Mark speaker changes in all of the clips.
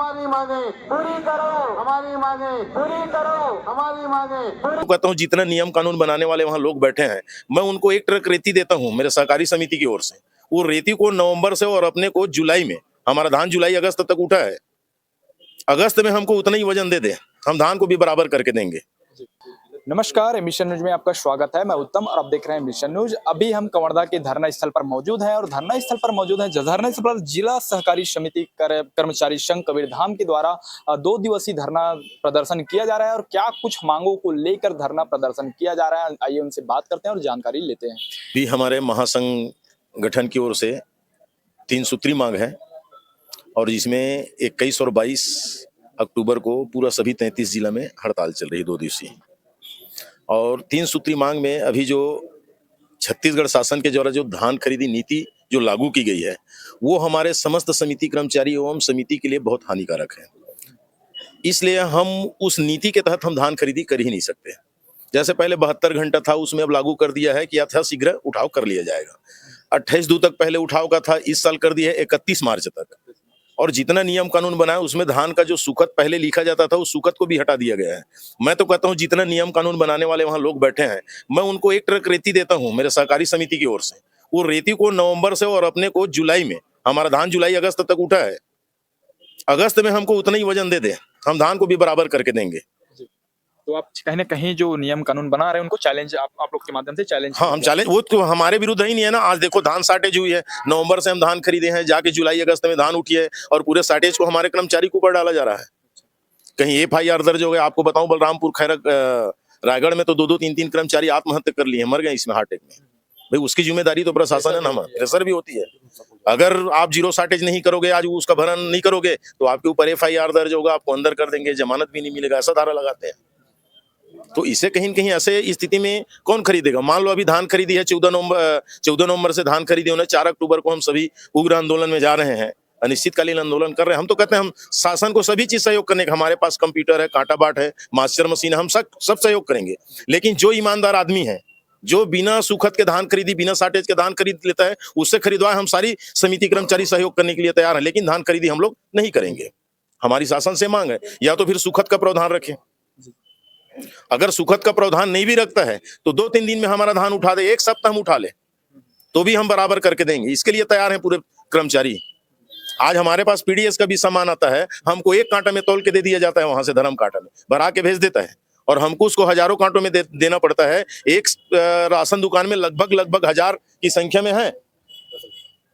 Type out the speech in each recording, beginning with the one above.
Speaker 1: हमारी मांगे पूरी करो, हमारी मांगे पूरी करो, हमारी मांगे पूरी।
Speaker 2: कहता हूँ जितना नियम कानून बनाने वाले वहाँ लोग बैठे हैं, मैं उनको एक ट्रक रेती देता हूँ मेरे सहकारी समिति की ओर से। वो रेती को नवंबर से और अपने को जुलाई में, हमारा धान जुलाई अगस्त तक उठा है, अगस्त में हमको उतना ही वजन दे दे, हम धान को भी बराबर करके देंगे।
Speaker 3: नमस्कार, मिशन न्यूज में आपका स्वागत है। मैं उत्तम और आप देख रहे हैं मिशन न्यूज। अभी हम कवर्धा के धरना स्थल पर मौजूद हैं और धरना स्थल पर मौजूद है धरना स्थल पर जिला सहकारी समिति कर्मचारी संघ कबीरधाम के द्वारा 2 दिवसीय धरना प्रदर्शन किया जा रहा है और क्या कुछ मांगों को लेकर धरना प्रदर्शन किया जा रहा है, आइए उनसे बात करते हैं और जानकारी लेते हैं।
Speaker 2: भी हमारे महासंघ गठन की ओर से 3 सूत्री मांग है और जिसमें 21 और 22 अक्टूबर को पूरा सभी 33 जिला में हड़ताल चल रही है 2 दिवसीय। और 3 सूत्री मांग में अभी जो छत्तीसगढ़ शासन के द्वारा जो धान खरीदी नीति जो लागू की गई है, वो हमारे समस्त समिति कर्मचारी एवं समिति के लिए बहुत हानिकारक है। इसलिए हम उस नीति के तहत हम धान खरीदी कर ही नहीं सकते। जैसे पहले 72 घंटा था, उसमें अब लागू कर दिया है कि यथाशीघ्र उठाव कर लिया जाएगा। 28 दो तक पहले उठाव का था, इस साल कर दिया है 31 मार्च तक। और जितना नियम कानून बना है उसमें धान का जो सुकत पहले लिखा जाता था, उस सुकत को भी हटा दिया गया है। मैं तो कहता हूँ जितना नियम कानून बनाने वाले वहाँ लोग बैठे हैं, मैं उनको एक ट्रक रेती देता हूँ मेरे सहकारी समिति की ओर से। वो रेती को नवंबर से और अपने को जुलाई में, हमारा धान जुलाई अगस्त तक उठा है, अगस्त में हमको उतना ही वजन दे दे, हम धान को भी बराबर करके देंगे।
Speaker 3: तो आप कहीं ना कहीं जो नियम कानून बना रहे हैं उनको चैलेंज आप लोग के माध्यम से चैलेंज।
Speaker 2: हाँ, हम चैलेंज, वो तो हमारे विरुद्ध ही नहीं है ना। आज देखो धान शार्टेज हुई है, नवंबर से हम धान खरीदे हैं, जाके जुलाई अगस्त में धान उठी है और पूरे शार्टेज को हमारे कर्मचारी के ऊपर डाला जा रहा है। कहीं FIR दर्ज हो गया, आपको बताऊं बलरामपुर खैरक रायगढ़ में तो 2-2 3-3 कर्मचारी आत्महत्या कर लिए, मर गए इसमें हार्ट अटैक में। भाई उसकी जिम्मेदारी तो प्रशासन है ना, प्रेशर भी होती है। अगर आप जीरो शार्टेज नहीं करोगे, आज उसका भरण नहीं करोगे, तो आपके ऊपर FIR दर्ज होगा, आपको अंदर कर देंगे, जमानत भी नहीं मिलेगा, ऐसा धारा लगाते हैं। तो इसे कहीं न कहीं ऐसे स्थिति में कौन खरीदेगा। मान लो अभी धान खरीदी है 14 नवंबर से धान खरीदी उन्हें, 4 अक्टूबर को हम सभी उग्र आंदोलन में जा रहे हैं, अनिश्चितकालीन आंदोलन कर रहे हैं। हम तो कहते हैं हम शासन को सभी चीज सहयोग करने का, हमारे पास कंप्यूटर है, कांटा बाट है, मास्टर मशीन है, हम सब सहयोग करेंगे। लेकिन जो ईमानदार आदमी है, जो बिना सुखत के धान खरीदी, बिना शार्टेज के धान खरीद लेता है, उससे खरीदवाए हम सारी समिति कर्मचारी सहयोग करने के लिए तैयार है। लेकिन धान खरीदी हम लोग नहीं करेंगे। हमारी शासन से मांग है या तो फिर सुखत का प्रावधान रखें। अगर सुखद का प्रावधान नहीं भी रखता है तो 2-3 दिन में हमारा धान उठा दे, 1 सप्ताह हम उठा ले तो भी हम बराबर करके देंगे। इसके लिए तैयार हैं पूरे कर्मचारी। आज हमारे पास PDS का भी सामान आता है, हमको 1 कांटा में तौल के दे दिया जाता है, वहां से धर्म कांटा में भरा के भेज देता है और हमको उसको हजारों कांटों में देना पड़ता है। एक राशन दुकान में लगभग 1000 की संख्या में है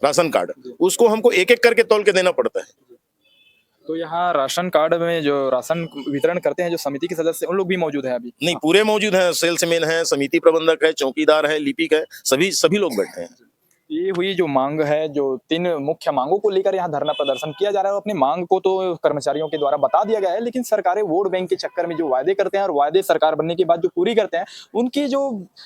Speaker 2: राशन कार्ड, उसको हमको एक करके तौल के देना पड़ता है।
Speaker 3: तो यहाँ राशन कार्ड में जो राशन वितरण करते हैं जो समिति के सदस्य, उन लोग भी मौजूद हैं अभी?
Speaker 2: नहीं, पूरे मौजूद हैं, सेल्समैन है, समिति प्रबंधक है, चौकीदार है, लिपिक है, सभी लोग बैठे हैं।
Speaker 3: ये हुई जो मांग है, जो 3 मुख्य मांगों को लेकर यहाँ धरना प्रदर्शन किया जा रहा है। अपनी मांग को तो कर्मचारियों के द्वारा बता दिया गया है, लेकिन सरकारें वोट बैंक के चक्कर में जो वायदे करते हैं और वायदे सरकार बनने के बाद जो पूरी करते हैं, उनकी जो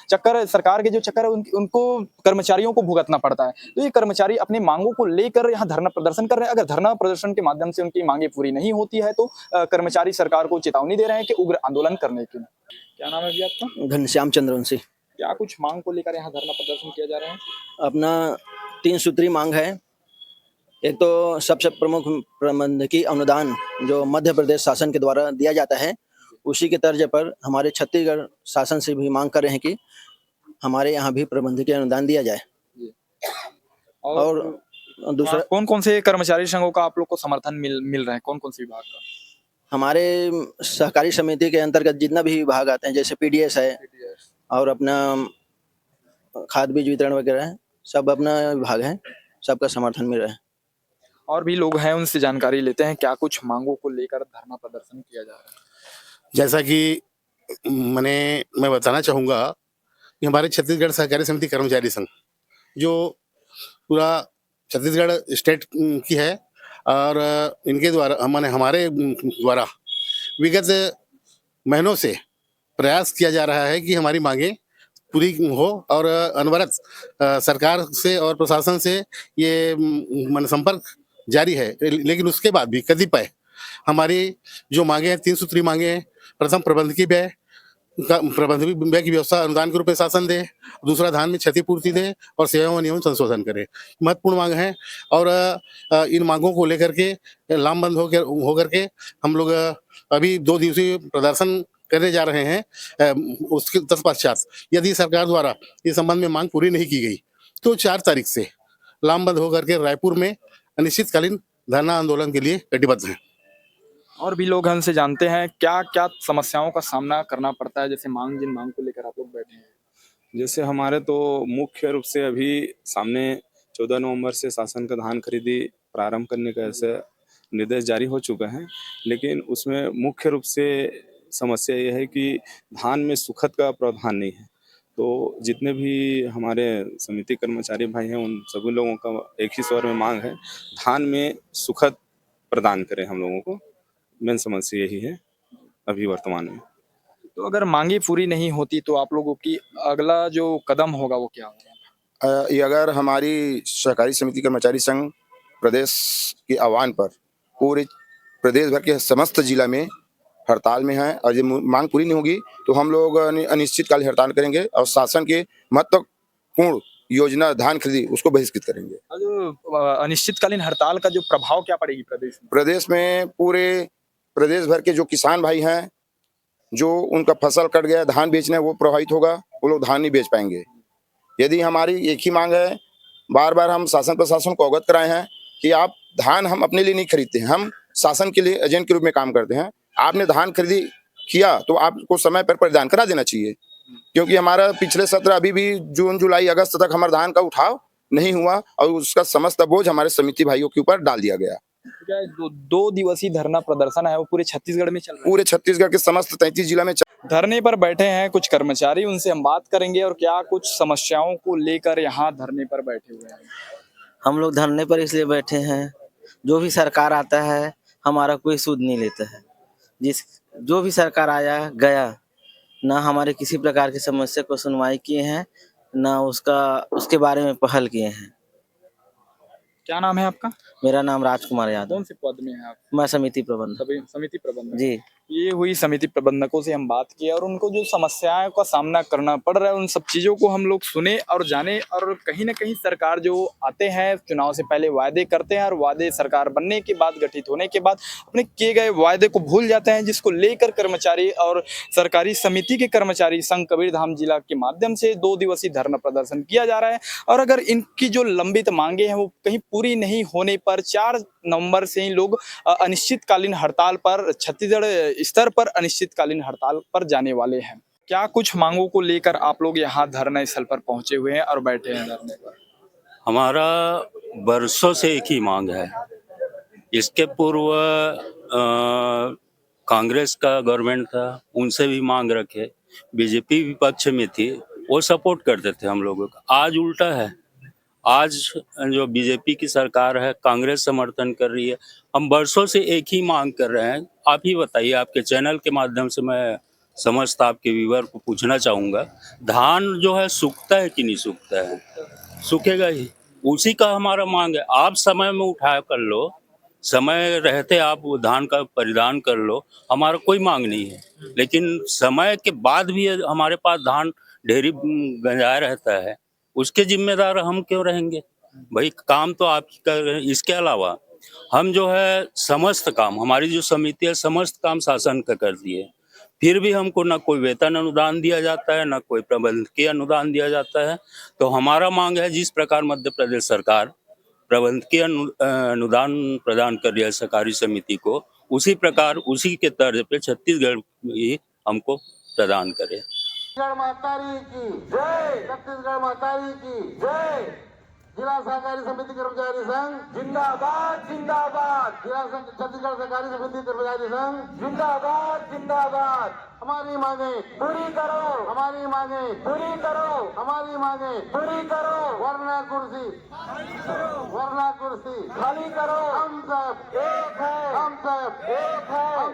Speaker 3: चक्कर, सरकार के जो चक्कर है, उनको कर्मचारियों को भुगतना पड़ता है। तो ये कर्मचारी अपनी मांगों को लेकर यहाँ धरना प्रदर्शन कर रहे हैं। अगर धरना प्रदर्शन के माध्यम से उनकी मांगे पूरी नहीं होती है तो कर्मचारी सरकार को चेतावनी दे रहे हैं कि उग्र आंदोलन करने की। क्या नाम है भैया आपका?
Speaker 4: घनश्याम चंद्रवंशी।
Speaker 3: क्या कुछ मांग को लेकर यहाँ धरना प्रदर्शन किया जा रहा है?
Speaker 4: अपना 3 सूत्री मांग है। एक तो सबसे प्रमुख प्रबंधकीय अनुदान जो मध्य प्रदेश शासन के द्वारा दिया जाता है, उसी के तर्ज पर हमारे छत्तीसगढ़ शासन से भी मांग कर रहे हैं कि हमारे यहाँ भी प्रबंधकीय अनुदान दिया जाए। और दूसरा,
Speaker 3: कौन कौन से कर्मचारी संघों का आप लोग को समर्थन मिल रहा है? कौन कौन से विभाग का?
Speaker 4: हमारे सहकारी समिति के अंतर्गत जितना भी विभाग आते हैं, जैसे PDS है और अपना खाद बीज वितरण वगैरह है, सब अपना विभाग है, सबका समर्थन मिल रहा है।
Speaker 3: और भी लोग हैं, उनसे जानकारी लेते हैं क्या कुछ मांगों को लेकर धरना प्रदर्शन किया जा रहा है।
Speaker 5: जैसा कि मैं बताना चाहूँगा कि हमारे छत्तीसगढ़ सहकारी समिति कर्मचारी संघ जो पूरा छत्तीसगढ़ स्टेट की है और इनके द्वारा हमारे द्वारा विगत महीनों से प्रयास किया जा रहा है कि हमारी मांगे पूरी हो और अनवरत सरकार से और प्रशासन से ये संपर्क जारी है। लेकिन उसके बाद भी कतिपय हमारी जो मांगे हैं, 3 सूत्री मांगे हैं। प्रथम प्रबंधकीय व्यय, प्रबंध व्यय की व्यवस्था अनुदान के रूप में शासन दे, दूसरा धान में क्षतिपूर्ति दे और सेवाओं व नियमों में संशोधन करे। महत्वपूर्ण मांग है और इन मांगों को लेकर के लामबंद होकर के हम लोग अभी 2 दिवसीय प्रदर्शन करने जा रहे हैं। उसके तत्पश्चात यदि सरकार द्वारा इस संबंध में मांग पूरी नहीं की गई तो 4 तारीख से लामबंद होकर के रायपुर में अनिश्चितकालीन धरना आंदोलन के लिए कटिबद्ध हैं।
Speaker 3: और भी लोग हमसे जानते हैं क्या क्या समस्याओं का सामना करना पड़ता है, जैसे जिन मांग को लेकर आप लोग बैठे हैं।
Speaker 6: जैसे हमारे तो मुख्य रूप से अभी सामने 14 नवंबर से शासन का धान खरीदी प्रारंभ करने का ऐसे निर्देश जारी हो चुका है, लेकिन उसमें मुख्य रूप से समस्या यह है कि धान में सुखद का प्रावधान नहीं है। तो जितने भी हमारे समिति कर्मचारी भाई हैं उन सभी लोगों का एक ही स्वर में मांग है, धान में सुखद प्रदान करें हम लोगों को। मेन समस्या यही है अभी वर्तमान में।
Speaker 3: तो अगर मांगे पूरी नहीं होती तो आप लोगों की अगला जो कदम होगा वो क्या होगा?
Speaker 7: ये अगर हमारी सहकारी समिति कर्मचारी संघ प्रदेश के आह्वान पर पूरे प्रदेश भर के समस्त जिला में हड़ताल में है और ये मांग पूरी नहीं होगी तो हम लोग अनिश्चितकालीन हड़ताल करेंगे और शासन के महत्वपूर्ण योजना धान खरीदी उसको बहिष्कृत करेंगे।
Speaker 3: अनिश्चितकालीन हड़ताल का जो प्रभाव क्या पड़ेगी
Speaker 7: प्रदेश में पूरे प्रदेश भर के जो किसान भाई हैं, जो उनका फसल कट गया धान बेचना वो प्रभावित होगा, वो लोग धान नहीं बेच पाएंगे। यदि हमारी एक ही मांग है, बार बार हम शासन प्रशासन को अवगत कराए हैं कि आप धान हम अपने लिए नहीं खरीदते हैं, हम शासन के लिए एजेंट के रूप में काम करते हैं। आपने धान खरीदी किया तो आपको समय पर परिधान करा देना चाहिए, क्योंकि हमारा पिछले सत्र अभी भी जून जुलाई अगस्त तक हमारे धान का उठाव नहीं हुआ और उसका समस्त बोझ हमारे समिति भाइयों के ऊपर डाल दिया गया।
Speaker 3: क्या 2 दिवसीय धरना प्रदर्शन है वो पूरे छत्तीसगढ़ में चल रहा है?
Speaker 7: पूरे छत्तीसगढ़ के समस्त 33 जिला में
Speaker 3: धरने पर बैठे हैं कुछ कर्मचारी, उनसे हम बात करेंगे और क्या कुछ समस्याओं को लेकर यहाँ धरने पर बैठे हुए हैं।
Speaker 8: हम लोग धरने पर इसलिए बैठे हैं, जो भी सरकार आता है हमारा कोई सुध नहीं लेता है। जो भी सरकार आया गया ना हमारे किसी प्रकार की समस्या को सुनवाई किए हैं, ना उसके बारे में पहल किए हैं।
Speaker 3: क्या नाम है आपका?
Speaker 8: मेरा नाम राजकुमार यादव।
Speaker 3: कौन से पद में है आप?
Speaker 8: मैं समिति प्रबंधक।
Speaker 3: समिति प्रबंधक
Speaker 8: जी।
Speaker 3: ये हुई समिति प्रबंधकों से हम बात किए और उनको जो समस्याओं का सामना करना पड़ रहा है उन सब चीजों को हम लोग सुने और जाने। और कहीं ना कहीं सरकार जो आते हैं चुनाव से पहले वायदे करते हैं और वादे सरकार बनने के बाद, गठित होने के बाद अपने किए गए वायदे को भूल जाते हैं, जिसको लेकर कर्मचारी और सरकारी समिति के कर्मचारी संघ कबीरधाम जिला के माध्यम से 2 दिवसीय धरना प्रदर्शन किया जा रहा है। और अगर इनकी जो लंबित मांगे हैं वो कहीं पूरी नहीं होने पर 4 नवंबर से ही लोग अनिश्चितकालीन हड़ताल पर, छत्तीसगढ़ स्तर पर अनिश्चितकालीन हड़ताल पर जाने वाले हैं। क्या कुछ मांगों को लेकर आप लोग यहाँ धरना स्थल पर पहुंचे हुए हैं और बैठे हैं धरने पर?
Speaker 9: हमारा बरसों से एक ही मांग है। इसके पूर्व कांग्रेस का गवर्नमेंट था, उनसे भी मांग रखे, बीजेपी विपक्ष में थी, वो सपोर्ट करते थे हम लोगों का। आज उल्टा है, आज जो बीजेपी की सरकार है कांग्रेस समर्थन कर रही है। हम बरसों से एक ही मांग कर रहे हैं। आप ही बताइए, आपके चैनल के माध्यम से मैं समस्त आपके व्यूअर को पूछना चाहूँगा, धान जो है सूखता है कि नहीं सूखता है? सूखेगा ही, उसी का हमारा मांग है। आप समय में उठा कर लो, समय रहते आप धान का परिधान कर लो, हमारा कोई मांग नहीं है। लेकिन समय के बाद भी हमारे पास धान ढेरी गंजाया रहता है, उसके जिम्मेदार हम क्यों रहेंगे? भाई काम तो आप ही कर रहे हैं। इसके अलावा हम जो है समस्त काम, हमारी जो समिति है समस्त काम शासन का करती है, फिर भी हमको ना कोई वेतन अनुदान दिया जाता है, ना कोई प्रबंधकीय अनुदान दिया जाता है। तो हमारा मांग है, जिस प्रकार मध्य प्रदेश सरकार प्रबंधकीय अनुदान प्रदान कर रही है सहकारी समिति को, उसी प्रकार उसी के तर्ज पे छत्तीसगढ़ भी हमको प्रदान करे।
Speaker 1: छत्तीसगढ़ मातारी की जय, छत्तीसगढ़ मातारी की जय। जिला सहकारी समिति कर्मचारी संघ जिंदाबाद जिंदाबाद। जिला छत्तीसगढ़ सहकारी समिति कर्मचारी संघ जिंदाबाद जिंदाबाद। हमारी मांगे पूरी करो, हमारी मांगे पूरी करो, हमारी मांगे पूरी करो। वरना कुर्सी खाली करो। हम सब एक है, हम सब एक है, हम